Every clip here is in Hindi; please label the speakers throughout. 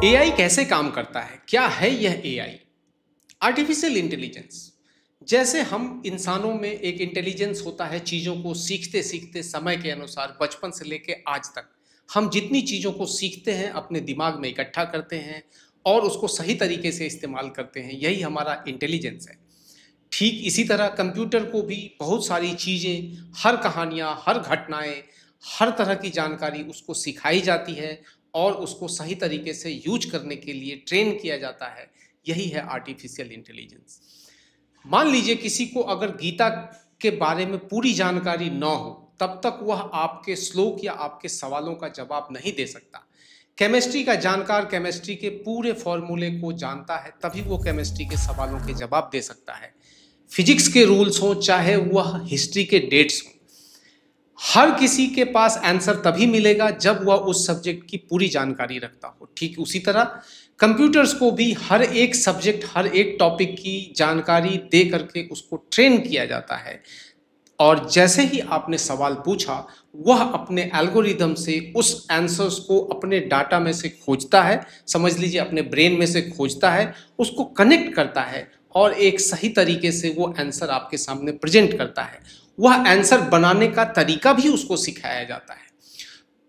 Speaker 1: एआई कैसे काम करता है? क्या है यह एआई? Artificial intelligence. जैसे हम इंसानों में एक इंटेलिजेंस होता है, चीज़ों को सीखते सीखते समय के अनुसार बचपन से लेके आज तक हम जितनी चीज़ों को सीखते हैं अपने दिमाग में इकट्ठा करते हैं और उसको सही तरीके से इस्तेमाल करते हैं, यही हमारा इंटेलिजेंस है। ठीक इसी तरह कंप्यूटर को भी बहुत सारी चीज़ें, हर कहानियाँ, हर घटनाएं, हर तरह की जानकारी उसको सिखाई जाती है और उसको सही तरीके से यूज करने के लिए ट्रेन किया जाता है। यही है आर्टिफिशियल इंटेलिजेंस। मान लीजिए किसी को अगर गीता के बारे में पूरी जानकारी न हो, तब तक वह आपके श्लोक या आपके सवालों का जवाब नहीं दे सकता। केमिस्ट्री का जानकार केमिस्ट्री के पूरे फॉर्मूले को जानता है, तभी वो केमिस्ट्री के सवालों के जवाब दे सकता है। फिजिक्स के रूल्स हों, चाहे वह हिस्ट्री के डेट्स हों, हर किसी के पास आंसर तभी मिलेगा जब वह उस सब्जेक्ट की पूरी जानकारी रखता हो। ठीक उसी तरह कंप्यूटर्स को भी हर एक सब्जेक्ट, हर एक टॉपिक की जानकारी दे करके उसको ट्रेन किया जाता है। और जैसे ही आपने सवाल पूछा, वह अपने एल्गोरिदम से उस आंसर्स को अपने डाटा में से खोजता है, समझ लीजिए अपने ब्रेन में से खोजता है, उसको कनेक्ट करता है और एक सही तरीके से वो आंसर आपके सामने प्रेजेंट करता है। वह आंसर बनाने का तरीका भी उसको सिखाया जाता है।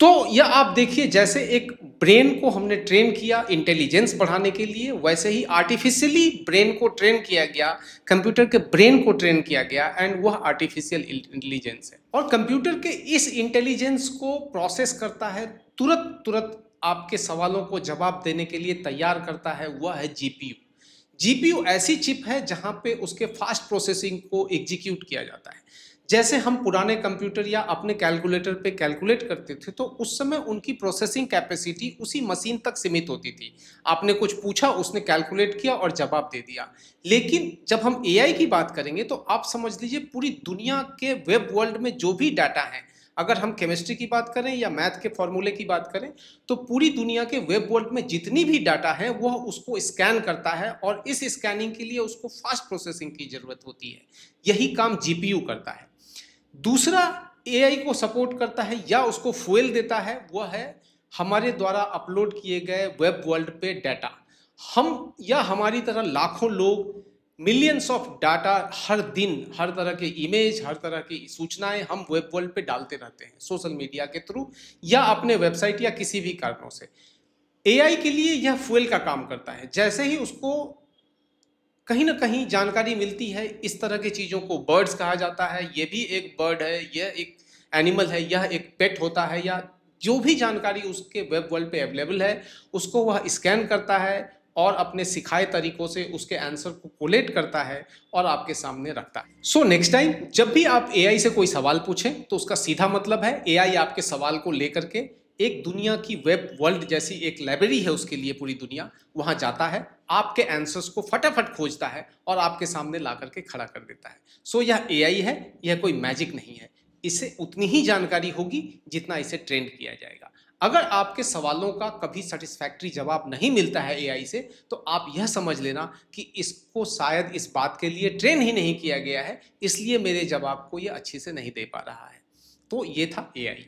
Speaker 1: तो यह आप देखिए, जैसे एक ब्रेन को हमने ट्रेन किया इंटेलिजेंस बढ़ाने के लिए, वैसे ही आर्टिफिशियली ब्रेन को ट्रेन किया गया, कंप्यूटर के ब्रेन को ट्रेन किया गया, एंड वह आर्टिफिशियल इंटेलिजेंस है। और कंप्यूटर के इस इंटेलिजेंस को प्रोसेस करता है, तुरंत तुरंत आपके सवालों को जवाब देने के लिए तैयार करता है, वह है जीपीयू। जीपीयू ऐसी चिप है जहां पे उसके फास्ट प्रोसेसिंग को एग्जीक्यूट किया जाता है। जैसे हम पुराने कंप्यूटर या अपने कैलकुलेटर पे कैलकुलेट करते थे, तो उस समय उनकी प्रोसेसिंग कैपेसिटी उसी मशीन तक सीमित होती थी। आपने कुछ पूछा, उसने कैलकुलेट किया और जवाब दे दिया। लेकिन जब हम एआई की बात करेंगे तो आप समझ लीजिए पूरी दुनिया के वेब वर्ल्ड में जो भी डाटा है, अगर हम केमिस्ट्री की बात करें या मैथ के फॉर्मूले की बात करें, तो पूरी दुनिया के वेब वर्ल्ड में जितनी भी डाटा है वह उसको स्कैन करता है और इस स्कैनिंग के लिए उसको फास्ट प्रोसेसिंग की जरूरत होती है। यही काम जीपीयू करता है। दूसरा एआई को सपोर्ट करता है या उसको फ्यूल देता है, वह है हमारे द्वारा अपलोड किए गए वेब वर्ल्ड पे डाटा। हम या हमारी तरह लाखों लोग मिलियंस ऑफ डाटा हर दिन, हर तरह के इमेज, हर तरह की सूचनाएं हम वेब वर्ल्ड पे डालते रहते हैं, सोशल मीडिया के थ्रू या अपने वेबसाइट या किसी भी कारणों से। एआई के लिए यह फ्यूल का काम करता है। जैसे ही उसको कहीं ना कहीं जानकारी मिलती है, इस तरह की चीज़ों को बर्ड्स कहा जाता है, ये भी एक बर्ड है, यह एक एनिमल है, यह एक पेट होता है, या जो भी जानकारी उसके वेब वर्ल्ड पे अवेलेबल है, उसको वह स्कैन करता है और अपने सिखाए तरीकों से उसके आंसर को कोलेट करता है और आपके सामने रखता है। सो नेक्स्ट टाइम जब भी आप एआई से कोई सवाल पूछें, तो उसका सीधा मतलब है एआई आपके सवाल को लेकर के एक दुनिया की वेब वर्ल्ड जैसी एक लाइब्रेरी है उसके लिए, पूरी दुनिया वहां जाता है, आपके आंसर्स को फटाफट खोजता है और आपके सामने ला करके खड़ा कर देता है। सो यह एआई है, यह कोई मैजिक नहीं है। इसे उतनी ही जानकारी होगी जितना इसे ट्रेंड किया जाएगा। अगर आपके सवालों का कभी सेटिस्फैक्ट्री जवाब नहीं मिलता है एआई से, तो आप यह समझ लेना कि इसको शायद इस बात के लिए ट्रेन ही नहीं किया गया है, इसलिए मेरे जवाब को यह अच्छे से नहीं दे पा रहा है। तो ये था एआई।